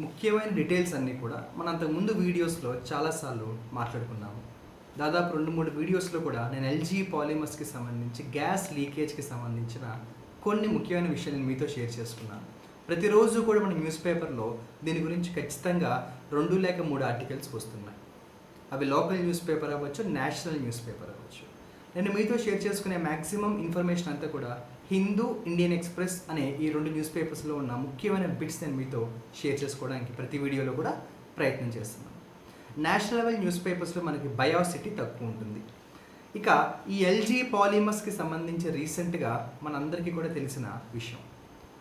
ముఖ్యమైన డీటెయిల్స్ అన్నీ కూడా మనం అంతకుముందు వీడియోస్లో చాలాసార్లు మాట్లాడుకున్నాము. దాదాపు 2-3 వీడియోస్లో కూడా నేను ఎల్జీ పాలిమర్స్కి సంబంధించి గ్యాస్ లీకేజ్కి సంబంధించిన కొన్ని ముఖ్యమైన విషయాలు నేను మీతో షేర్ చేసుకున్నాను. ప్రతిరోజు కూడా మన న్యూస్ పేపర్లో దీని గురించి ఖచ్చితంగా 2 లేక 3 ఆర్టికల్స్ వస్తున్నాయి. అవి లోకల్ న్యూస్ పేపర్ అవ్వచ్చు, నేషనల్ న్యూస్ పేపర్ అవ్వచ్చు. నేను మీతో షేర్ చేసుకునే మ్యాక్సిమం ఇన్ఫర్మేషన్ అంతా కూడా హిందూ, ఇండియన్ ఎక్స్ప్రెస్ అనే ఈ 2 న్యూస్ పేపర్స్లో ఉన్న ముఖ్యమైన బిట్స్ నేను మీతో షేర్ చేసుకోవడానికి ప్రతి వీడియోలో కూడా ప్రయత్నం చేస్తున్నాను. నేషనల్ లెవెల్ న్యూస్ పేపర్స్లో మనకి బయాసిటీ తక్కువ ఉంటుంది. ఇక ఈ ఎల్జీ పాలిమర్స్కి సంబంధించి రీసెంట్గా మనందరికీ కూడా తెలిసిన విషయం.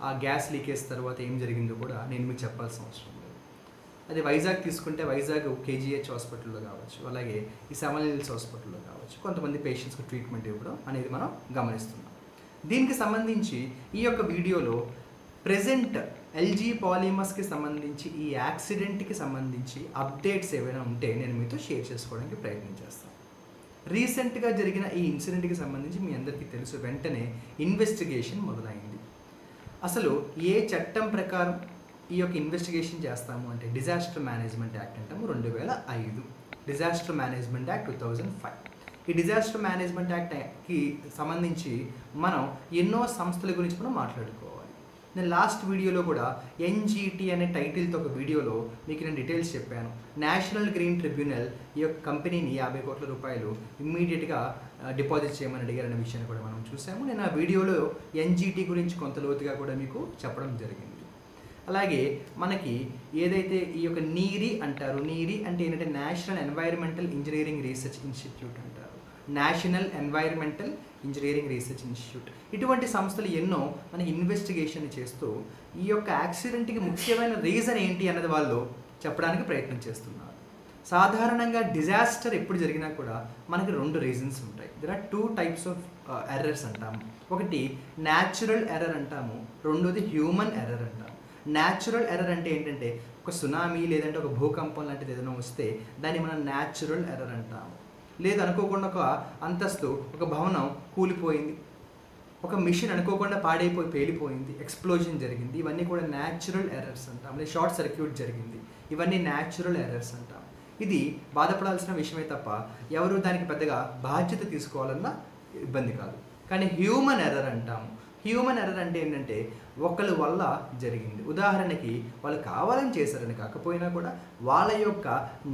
ఆ గ్యాస్ లీకేజ్ తర్వాత ఏం జరిగిందో కూడా నేను మీకు చెప్పాల్సిన అవసరం లేదు. అది వైజాగ్ తీసుకుంటే వైజాగ్ కేజీహెచ్ హాస్పిటల్లో కావచ్చు, అలాగే ఈ సెవెన్ హిల్స్ హాస్పిటల్లో కావచ్చు, కొంతమంది పేషెంట్స్కి ట్రీట్మెంట్ ఇవ్వడం అనేది మనం గమనిస్తున్నాం. దీనికి సంబంధించి ఈ యొక్క వీడియోలో ప్రెజెంట్ ఎల్జీ పాలిమర్స్కి సంబంధించి ఈ యాక్సిడెంట్కి సంబంధించి అప్డేట్స్ ఏవైనా ఉంటే నేను మీతో షేర్ చేసుకోవడానికి ప్రయత్నం చేస్తాను. రీసెంట్గా జరిగిన ఈ ఇన్సిడెంట్కి సంబంధించి మీ అందరికీ తెలుసు, వెంటనే ఇన్వెస్టిగేషన్ మొదలైంది. అసలు ఏ చట్టం ప్రకారం ఈ యొక్క ఇన్వెస్టిగేషన్ చేస్తాము అంటే డిజాస్టర్ మేనేజ్మెంట్ యాక్ట్ అంటాము 2005, డిజాస్టర్ మేనేజ్మెంట్ యాక్ట్ 2005. ఈ డిజాస్టర్ మేనేజ్మెంట్ యాక్ట్కి సంబంధించి మనం ఎన్నో సంస్థల గురించి మనం మాట్లాడుకోవాలి. నేను లాస్ట్ వీడియోలో కూడా ఎన్జిటి అనే టైటిల్తో ఒక వీడియోలో మీకు నేను డీటెయిల్స్ చెప్పాను. నేషనల్ గ్రీన్ ట్రిబ్యునల్ ఈ యొక్క కంపెనీని 50 కోట్ల రూపాయలు ఇమ్మీడియట్గా డిపాజిట్ చేయమని అడిగారనే విషయాన్ని కూడా మనం చూసాము. నేను ఆ వీడియోలో ఎన్జిటి గురించి కొంత లోతుగా కూడా మీకు చెప్పడం జరిగింది. అలాగే మనకి ఏదైతే ఈ యొక్క నీరీ అంటారు, నీరీ అంటే ఏంటంటే national environmental engineering research institute అంటారు, national environmental engineering research institute. ఇటువంటి సంస్థలు ఎన్నో మనకి ఇన్వెస్టిగేషన్ చేస్తూ ఈ యొక్క యాక్సిడెంట్కి ముఖ్యమైన రీజన్ ఏంటి అన్నది వాళ్ళు చెప్పడానికి ప్రయత్నం చేస్తున్నారు. సాధారణంగా డిజాస్టర్ ఎప్పుడు జరిగినా కూడా మనకి 2 రీజన్స్ ఉంటాయి. There are 2 types of errors అంటాము. ఒకటి న్యాచురల్ ఎర్రర్ అంటాము, రెండోది హ్యూమన్ ఎర్రర్ అంటాము. న్యాచురల్ ఎర్రర్ అంటే ఏంటంటే ఒక సునామీ లేదంటే ఒక భూకంపం లాంటిది ఏదైనా వస్తే దాన్ని మనం న్యాచురల్ ఎర్రర్ అంటాము. లేదు అనుకోకుండా ఒక అంతస్తు, ఒక భవనం కూలిపోయింది, ఒక మిషన్ అనుకోకుండా పాడైపోయి పేలిపోయింది, ఎక్స్ప్లోజన్ జరిగింది, ఇవన్నీ కూడా న్యాచురల్ ఎర్రర్స్ అంటాం. లేదా షార్ట్ సర్క్యూట్ జరిగింది, ఇవన్నీ న్యాచురల్ ఎర్రర్స్ అంటాం. ఇది బాధపడాల్సిన విషయమే తప్ప ఎవరు దానికి పెద్దగా బాధ్యత తీసుకోవాలన్న ఇబ్బంది కాదు. కానీ హ్యూమన్ ఎర్రర్ అంటాము. హ్యూమన్ ఎర్రర్ అంటే ఏంటంటే ఒకరి వల్ల జరిగింది. ఉదాహరణకి వాళ్ళు కావాలని చేశారని కాకపోయినా కూడా వాళ్ళ యొక్క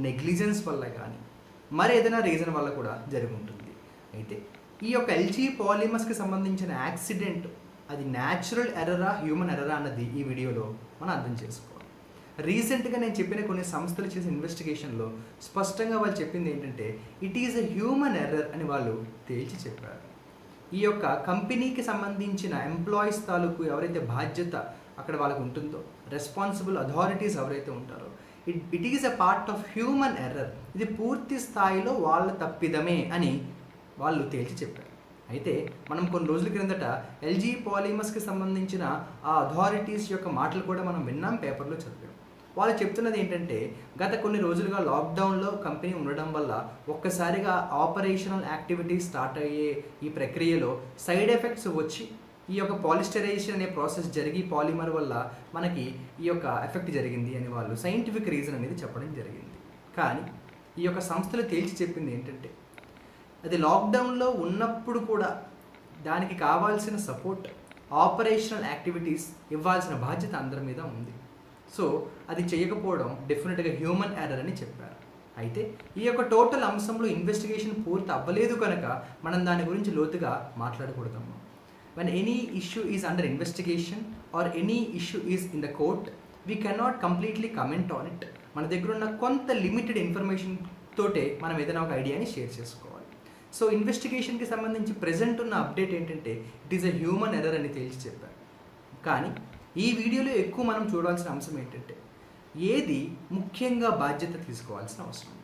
నెగ్లిజెన్స్ వల్ల కానీ మరి ఏదైనా రీజన్ వల్ల కూడా జరిగి ఉంటుంది. అయితే ఈ యొక్క ఎల్జీ పాలిమర్స్కి సంబంధించిన యాక్సిడెంట్ అది న్యాచురల్ ఎర్రరా హ్యూమన్ ఎర్రరా అన్నది ఈ వీడియోలో మనం అర్థం చేసుకోవాలి. రీసెంట్గా నేను చెప్పిన కొన్ని సంస్థలు చేసిన ఇన్వెస్టిగేషన్లో స్పష్టంగా వాళ్ళు చెప్పింది ఏంటంటే it is a human error అని వాళ్ళు తేల్చి చెప్పారు. ఈ యొక్క కంపెనీకి సంబంధించిన ఎంప్లాయీస్ తాలూకు ఎవరైతే బాధ్యత అక్కడ వాళ్ళకు ఉంటుందో, రెస్పాన్సిబుల్ అథారిటీస్ ఎవరైతే ఉంటారో, it is a part of human error, ఇది పూర్తి స్థాయిలో వాళ్ళ తప్పిదమే అని వాళ్ళు తేల్చి చెప్పారు. అయితే మనం కొన్ని రోజుల క్రిందట ఎల్జీ పాలిమర్స్కి సంబంధించిన ఆ అథారిటీస్ యొక్క మాటలు కూడా మనం విన్నాం, పేపర్లో చదివాం. వాళ్ళు చెప్తున్నది ఏంటంటే గత కొన్ని రోజులుగా లాక్డౌన్లో కంపెనీ ఉండడం వల్ల ఒక్కసారిగా ఆపరేషనల్ యాక్టివిటీస్ స్టార్ట్ అయ్యే ఈ ప్రక్రియలో సైడ్ ఎఫెక్ట్స్ వచ్చి ఈ యొక్క పాలిస్టరైజేషన్ అనే ప్రాసెస్ జరిగి పాలిమర్ వల్ల మనకి ఈ యొక్క ఎఫెక్ట్ జరిగింది అని వాళ్ళు సైంటిఫిక్ రీజన్ అనేది చెప్పడం జరిగింది. కానీ ఈ యొక్క సంస్థలు తేల్చి చెప్పింది ఏంటంటే అది లాక్డౌన్లో ఉన్నప్పుడు కూడా దానికి కావాల్సిన సపోర్ట్, ఆపరేషనల్ యాక్టివిటీస్ ఇవ్వాల్సిన బాధ్యత అందరి మీద ఉంది. సో అది చేయకపోవడం డెఫినెట్గా హ్యూమన్ ఎర్రర్ అని చెప్పారు. అయితే ఈ యొక్క టోటల్ అంశంలో ఇన్వెస్టిగేషన్ పూర్తి అవ్వలేదు కనుక మనం దాని గురించి లోతుగా మాట్లాడకూడదమ్మా. When any issue is under investigation or any issue is in the court, we cannot completely comment on it. మన దగ్గర ఉన్న కొంత లిమిటెడ్ ఇన్ఫర్మేషన్ తోటే మనం ఏదైనా ఒక ఐడియాని షేర్ చేసుకోవాలి. సో ఇన్వెస్టిగేషన్కి సంబంధించి ప్రెజెంట్ ఉన్న అప్డేట్ ఏంటంటే it is a human error అని తేల్చి చెప్పారు. కానీ ఈ వీడియోలో ఎక్కువ మనం చూడాల్సిన అంశం ఏంటంటే ఏది ముఖ్యంగా బాధ్యత తీసుకోవాల్సిన అవసరం,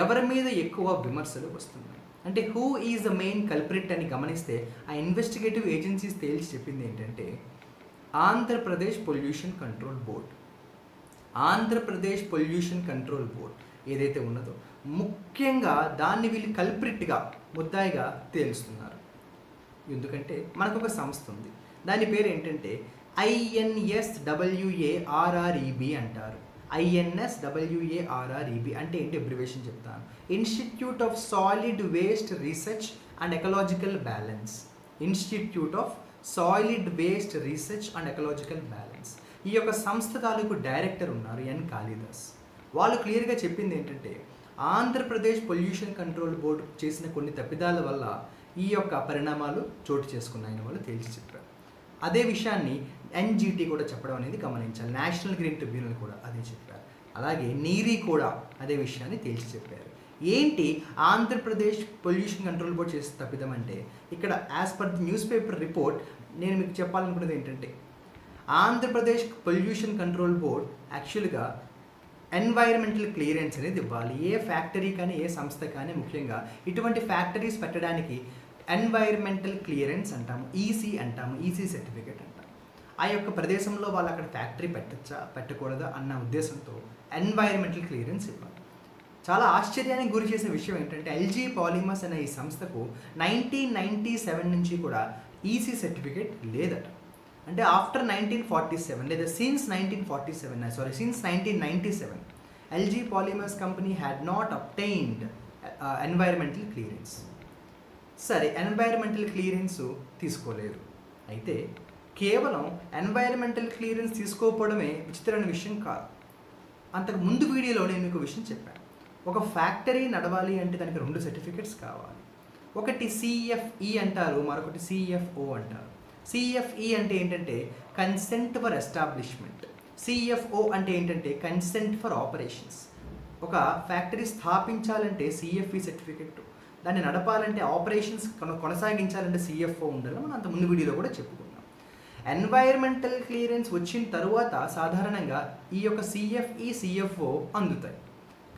ఎవరి మీద ఎక్కువ విమర్శలు వస్తున్నాయి అంటే who is the main culprit అని గమనిస్తే ఆ ఇన్వెస్టిగేటివ్ ఏజెన్సీస్ తేల్చి చెప్పింది ఏంటంటే Andhra Pradesh pollution control board. Andhra Pradesh pollution control board ఏదైతే ఉన్నదో ముఖ్యంగా దాన్ని వీళ్ళు కల్ప్రిట్గా, ముద్దాయిగా తేలుస్తున్నారు. ఎందుకంటే మనకు ఒక సంస్థ ఉంది, దాని పేరు ఏంటంటే INSWARREB అంటారు. INSWARREB అంటే ఏంటి అబ్రివేషన్ చెప్తాను. Institute of solid waste research and ecological balance. Institute of solid waste research and ecological balance. ఈ యొక్క సంస్థ తాలూకు డైరెక్టర్ ఉన్నారు ఎన్ కాళిదాస్. వాళ్ళు క్లియర్గా చెప్పింది ఏంటంటే ఆంధ్రప్రదేశ్ పొల్యూషన్ కంట్రోల్ బోర్డు చేసిన కొన్ని తప్పిదాల వల్ల ఈ యొక్క పరిణామాలు చోటు చేసుకున్నాయని వాళ్ళు తేల్చి చెప్పారు. అదే విషయాన్ని NGT కూడా చెప్పడం అనేది గమనించాలి. నేషనల్ గ్రీన్ ట్రిబ్యునల్ కూడా అదే చెప్పారు. అలాగే నీరీ కూడా అదే విషయాన్ని తేల్చి చెప్పారు. ఏంటి ఆంధ్రప్రదేశ్ పొల్యూషన్ కంట్రోల్ బోర్డు చేసే తప్పిదం అంటే, ఇక్కడ as per the news paper report నేను మీకు చెప్పాలనుకున్నది ఏంటంటే, ఆంధ్రప్రదేశ్ పొల్యూషన్ కంట్రోల్ బోర్డ్ యాక్చువల్గా ఎన్వైరన్మెంటల్ క్లియరెన్స్ అనేది ఇవ్వాలి. ఏ ఫ్యాక్టరీ కానీ ఏ సంస్థ కానీ ముఖ్యంగా ఇటువంటి ఫ్యాక్టరీస్ పెట్టడానికి ఎన్వైరన్మెంటల్ క్లియరెన్స్ అంటాము, ఈసీ అంటాము, ఈసీ సర్టిఫికేట్ అంటాము. ఆ యొక్క ప్రదేశంలో వాళ్ళు అక్కడ ఫ్యాక్టరీ పెట్టచ్చా పెట్టకూడదా అన్న ఉద్దేశంతో ఎన్వైరన్మెంటల్ క్లియరెన్స్ ఇవ్వాలి. చాలా ఆశ్చర్యానికి గురి చేసే విషయం ఏంటంటే LG పాలిమర్స్ అనే ఈ సంస్థకు 1997 నుంచి కూడా ఈసీ సర్టిఫికేట్ లేదట. అంటే ఆఫ్టర్ 1947 లేదా since 1997 LG polymers company had not obtained environmental clearance. సరే, ఎన్వైరన్మెంటల్ క్లియరెన్స్ తీసుకోలేదు. అయితే కేవలం ఎన్వైరన్మెంటల్ క్లియరెన్స్ తీసుకోకపోవడమే విచిత్రమైన విషయం కాదు. అంతకు ముందు వీడియోలో నేను మీకు విషయం చెప్పాను. ఒక ఫ్యాక్టరీ నడవాలి అంటే దానికి 2 సర్టిఫికెట్స్ కావాలి. ఒకటి CFE అంటారు, మరొకటి CFO అంటారు. CFE అంటే ఏంటంటే కన్సెంట్ ఫర్ ఎస్టాబ్లిష్మెంట్, CFO అంటే ఏంటంటే కన్సెంట్ ఫర్ ఆపరేషన్స్. ఒక ఫ్యాక్టరీ స్థాపించాలంటే CFE సర్టిఫికెట్, దాన్ని నడపాలంటే ఆపరేషన్స్ కొనసాగించాలంటే CFO ఉండాలి. మనం అంత ముందు వీడియోలో కూడా చెప్పుకున్నాం. ఎన్వైరన్మెంటల్ క్లియరెన్స్ వచ్చిన తరువాత సాధారణంగా ఈ యొక్క CFE CFO అందుతాయి.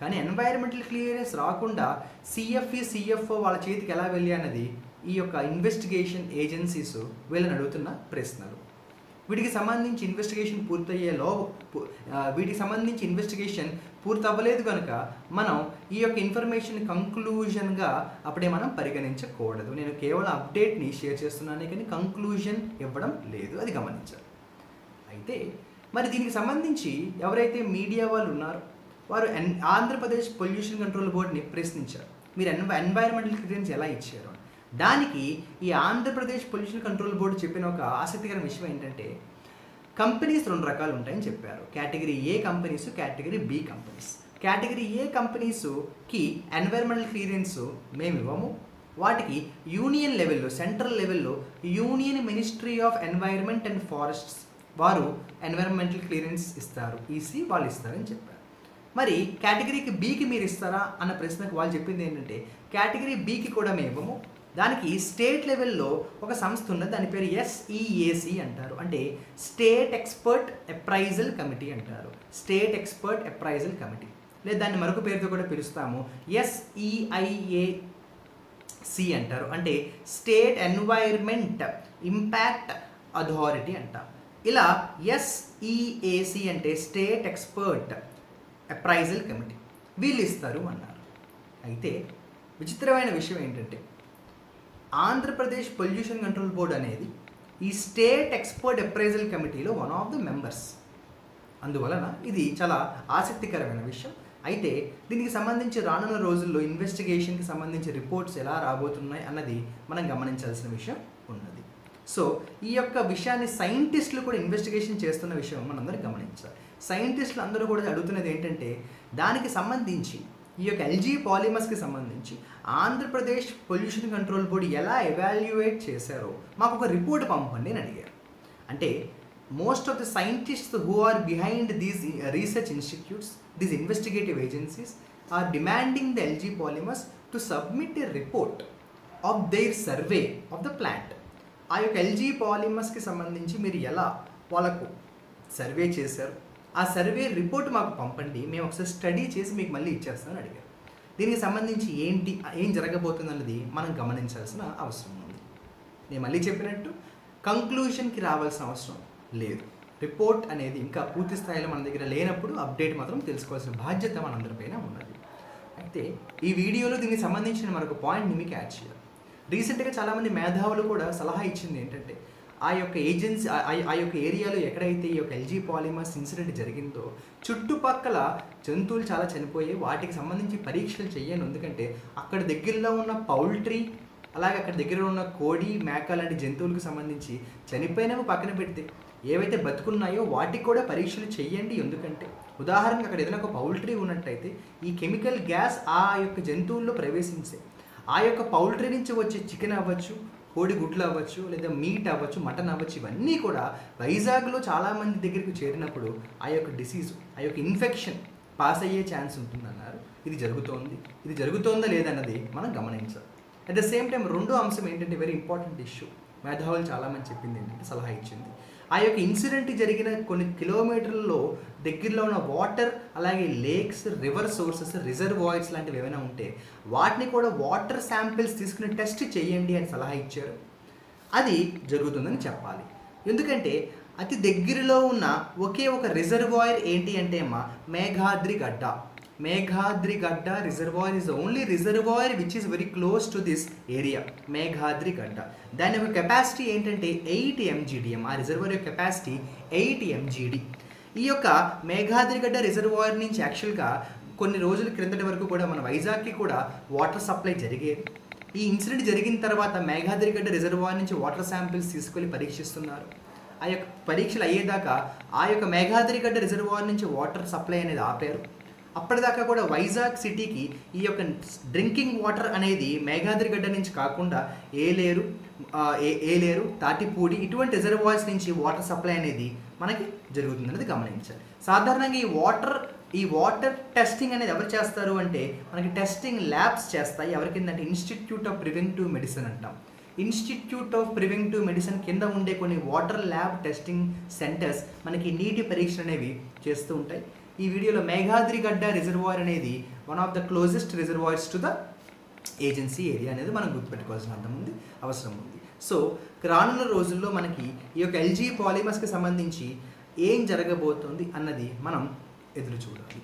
కానీ ఎన్వైరన్మెంటల్ క్లియరెన్స్ రాకుండా CFE CFO వాళ్ళ చేతికి ఎలా వెళ్ళి అన్నది ఈ యొక్క ఇన్వెస్టిగేషన్ ఏజెన్సీస్ వీళ్ళని అడుగుతున్న ప్రశ్నలు. వీటికి సంబంధించి ఇన్వెస్టిగేషన్ పూర్తవ్వలేదు కనుక మనం ఈ యొక్క ఇన్ఫర్మేషన్ కంక్లూజన్గా అప్పుడే మనం పరిగణించకూడదు. నేను కేవలం అప్డేట్ని షేర్ చేస్తున్నాను కానీ కంక్లూజన్ ఇవ్వడం లేదు, అది గమనించాలి. అయితే మరి దీనికి సంబంధించి ఎవరైతే మీడియా వాళ్ళు ఉన్నారో వారు ఆంధ్రప్రదేశ్ పొల్యూషన్ కంట్రోల్ బోర్డుని ప్రశ్నించారు, మీరు ఎన్వైరన్మెంటల్ క్లియరెన్స్ ఎలా ఇచ్చారు. దానికి ఈ ఆంధ్రప్రదేశ్ పొల్యూషన్ కంట్రోల్ బోర్డు చెప్పిన ఒక ఆసక్తికరమైన విషయం ఏంటంటే, కంపెనీస్ 2 రకాలు ఉంటాయని చెప్పారు. Category A companies, category B companies. Category A కంపెనీస్కి ఎన్వైరన్మెంటల్ క్లియరెన్స్ మేము ఇవ్వము. వాటికి యూనియన్ లెవెల్లో, సెంట్రల్ లెవెల్లో union ministry of environment and forests వారు ఎన్వైరన్మెంటల్ క్లియరెన్స్ ఇస్తారు, ఈసీ వాళ్ళు ఇస్తారని చెప్పారు. మరి కేటగిరీకి Bకి మీరు ఇస్తారా అన్న ప్రశ్నకు వాళ్ళు చెప్పింది ఏంటంటే, కేటగిరీ Bకి కూడా మేము ఇవ్వము. దానికి స్టేట్ లెవెల్లో ఒక సంస్థ ఉన్నది, దాని పేరు SEAC అంటారు. అంటే స్టేట్ ఎక్స్పర్ట్ అప్రైజల్ కమిటీ అంటారు. స్టేట్ ఎక్స్పర్ట్ అప్రైజల్ కమిటీ, లేదా దాన్ని మరొక పేరుతో కూడా పిలుస్తాము SEIAC అంటారు. అంటే స్టేట్ ఎన్వైర్మెంట్ ఇంపాక్ట్ అథారిటీ అంటాం. ఇలా SEAC అంటే స్టేట్ ఎక్స్పర్ట్ అప్రైజల్ కమిటీ, వీళ్ళు ఇస్తారు అన్నారు. అయితే విచిత్రమైన విషయం ఏంటంటే, ఆంధ్రప్రదేశ్ పొల్యూషన్ కంట్రోల్ బోర్డ్ అనేది ఈ స్టేట్ ఎక్స్పర్ట్ అప్రైజల్ కమిటీలో వన్ ఆఫ్ ద మెంబర్స్. అందువలన ఇది చాలా ఆసక్తికరమైన విషయం. అయితే దీనికి సంబంధించి రానున్న రోజుల్లో ఇన్వెస్టిగేషన్కి సంబంధించి రిపోర్ట్స్ ఎలా రాబోతున్నాయి అన్నది మనం గమనించాల్సిన విషయం ఉన్నది. సో ఈ యొక్క విషయాన్ని సైంటిస్టులు కూడా ఇన్వెస్టిగేషన్ చేస్తున్న విషయం మనందరం గమనించాలి. సైంటిస్టులు అందరూ కూడా అడుగుతున్నది ఏంటంటే, దానికి సంబంధించి ఈ యొక్క LG పాలిమర్స్కి సంబంధించి ఆంధ్రప్రదేశ్ పొల్యూషన్ కంట్రోల్ బోర్డు ఎలా ఎవాల్యుయేట్ చేశారో మాకు ఒక రిపోర్ట్ పంపండి అని అడిగారు. అంటే most of the scientists who are behind these research institutes, these investigative agencies are demanding the LG polymers to submit a report of their survey of the plant. ఆ యొక్క LG పాలిమర్స్కి సంబంధించి మీరు ఎలా వాళ్ళకు సర్వే చేశారు, ఆ సర్వే రిపోర్ట్ మాకు పంపండి, మేము ఒకసారి స్టడీ చేసి మీకు మళ్ళీ ఇచ్చేస్తామని అడిగారు. దీనికి సంబంధించి ఏం జరగబోతుంది అన్నది మనం గమనించాల్సిన అవసరం ఉంది. నేను మళ్ళీ చెప్పినట్టు కంక్లూషన్కి రావాల్సిన అవసరం లేదు. రిపోర్ట్ అనేది ఇంకా పూర్తి స్థాయిలో మన దగ్గర లేనప్పుడు అప్డేట్ మాత్రం తెలుసుకోవాల్సిన బాధ్యత మనందరిపైన ఉన్నది. అయితే ఈ వీడియోలో దీనికి సంబంధించిన మరొక పాయింట్ని మీకు యాడ్ చేయాలి. రీసెంట్గా చాలామంది మేధావులు కూడా సలహా ఇచ్చింది ఏంటంటే, ఆ యొక్క ఏజెన్సీ ఆ యొక్క ఏరియాలో ఎక్కడైతే ఈ యొక్క ఎల్జీ పాలిమర్స్ ఇన్సిడెంట్ జరిగిందో చుట్టుపక్కల జంతువులు చాలా చనిపోయాయి. వాటికి సంబంధించి పరీక్షలు చేయను, ఎందుకంటే అక్కడ దగ్గరలో ఉన్న పౌల్ట్రీ, అలాగే అక్కడ దగ్గర ఉన్న కోడి, మేక లాంటి జంతువులకు సంబంధించి చనిపోయినవి పక్కన పెడితే ఏవైతే బతుకున్నాయో వాటికి కూడా పరీక్షలు చేయండి. ఎందుకంటే ఉదాహరణకు అక్కడ ఏదైనా ఒక పౌల్ట్రీ ఉన్నట్టయితే ఈ కెమికల్ గ్యాస్ ఆ యొక్క జంతువుల్లో ప్రవేశించే ఆ యొక్క పౌల్ట్రీ నుంచి వచ్చే చికెన్ అవ్వచ్చు, కోడి గుడ్లు అవ్వచ్చు, లేదా మీట్ అవ్వచ్చు, మటన్ అవ్వచ్చు, ఇవన్నీ కూడా వైజాగ్లో చాలామంది దగ్గరికి చేరినప్పుడు ఆ యొక్క డిసీజ్, ఆ యొక్క ఇన్ఫెక్షన్ పాస్ అయ్యే ఛాన్స్ ఉంటుందన్నారు. ఇది జరుగుతోంది. ఇది జరుగుతోందా లేదన్నది మనం గమనించాలి. అట్ ద సేమ్ టైం రెండో అంశం ఏంటంటే వెరీ ఇంపార్టెంట్ ఇష్యూ, మేధావులు చాలామంది చెప్పింది ఏంటంటే, సలహా ఇచ్చింది, ఆ యొక్క ఇన్సిడెంట్ జరిగిన కొన్ని కిలోమీటర్లలో దగ్గరలో ఉన్న వాటర్, అలాగే లేక్స్, రివర్ సోర్సెస్, రిజర్వాయర్స్ లాంటివి ఏమైనా ఉంటే వాటిని కూడా వాటర్ శాంపిల్స్ తీసుకుని టెస్ట్ చేయండి అని సలహా ఇచ్చారు. అది జరుగుతుందని చెప్పాలి. ఎందుకంటే అతి దగ్గరలో ఉన్న ఒకే ఒక రిజర్వాయర్ ఏంటి అంటే మేఘాద్రి గడ్డ. Meghdri Gadda reservoir is the only reservoir which is very close to this area, Meghdri Gadda. దాని యొక్క కెపాసిటీ ఏంటంటే 8 mgdm. ఆ రిజర్వాయర్ యొక్క కెపాసిటీ 8 mgd. ఈ యొక్క మేఘాద్రి గడ్డ రిజర్వాయర్ నుంచి యాక్చువల్గా కొన్ని రోజుల క్రిందటి వరకు కూడా మన వైజాగ్కి కూడా వాటర్ సప్లై జరిగేది. ఈ ఇన్సిడెంట్ జరిగిన తర్వాత మేఘాద్రి గడ్డ రిజర్వాయర్ నుంచి వాటర్ శాంపిల్స్ తీసుకెళ్ళి పరీక్షిస్తున్నారు. ఆ యొక్క పరీక్షలు అయ్యేదాకా ఆ యొక్క మేఘాద్రి గడ్డ రిజర్వాయర్ నుంచి వాటర్ సప్లై అనేది ఆపారు. అప్పటిదాకా కూడా వైజాగ్ సిటీకి ఈ యొక్క డ్రింకింగ్ వాటర్ అనేది మేఘాద్రి గడ్డ నుంచి కాకుండా ఏలేరు, తాటిపూడి ఇటువంటి రిజర్వాయర్స్ నుంచి వాటర్ సప్లై అనేది మనకి జరుగుతుంది అనేది గమనించాలి. సాధారణంగా ఈ వాటర్ టెస్టింగ్ అనేది ఎవరు చేస్తారు అంటే మనకి టెస్టింగ్ ల్యాబ్స్ చేస్తాయి. ఎవరికిందంటే ఇన్స్టిట్యూట్ ఆఫ్ ప్రివెంటివ్ మెడిసిన్ అంటాం. ఇన్స్టిట్యూట్ ఆఫ్ ప్రివెంటివ్ మెడిసిన్ కింద ఉండే కొన్ని వాటర్ ల్యాబ్ టెస్టింగ్ సెంటర్స్ మనకి నీటి పరీక్షలు అనేవి చేస్తూ ఉంటాయి. ఈ వీడియోలో మేఘాద్రి గడ్డ రిజర్వాయర్ అనేది one of the closest reservoirs to the agency area అనేది మనం గుర్తుపెట్టుకోవాల్సిన అవసరం ఉంది. సో రానున్న రోజుల్లో మనకి ఈ యొక్క ఎల్జీ పాలిమర్స్కి సంబంధించి ఏం జరగబోతోంది అన్నది మనం ఎదురు చూడాలి.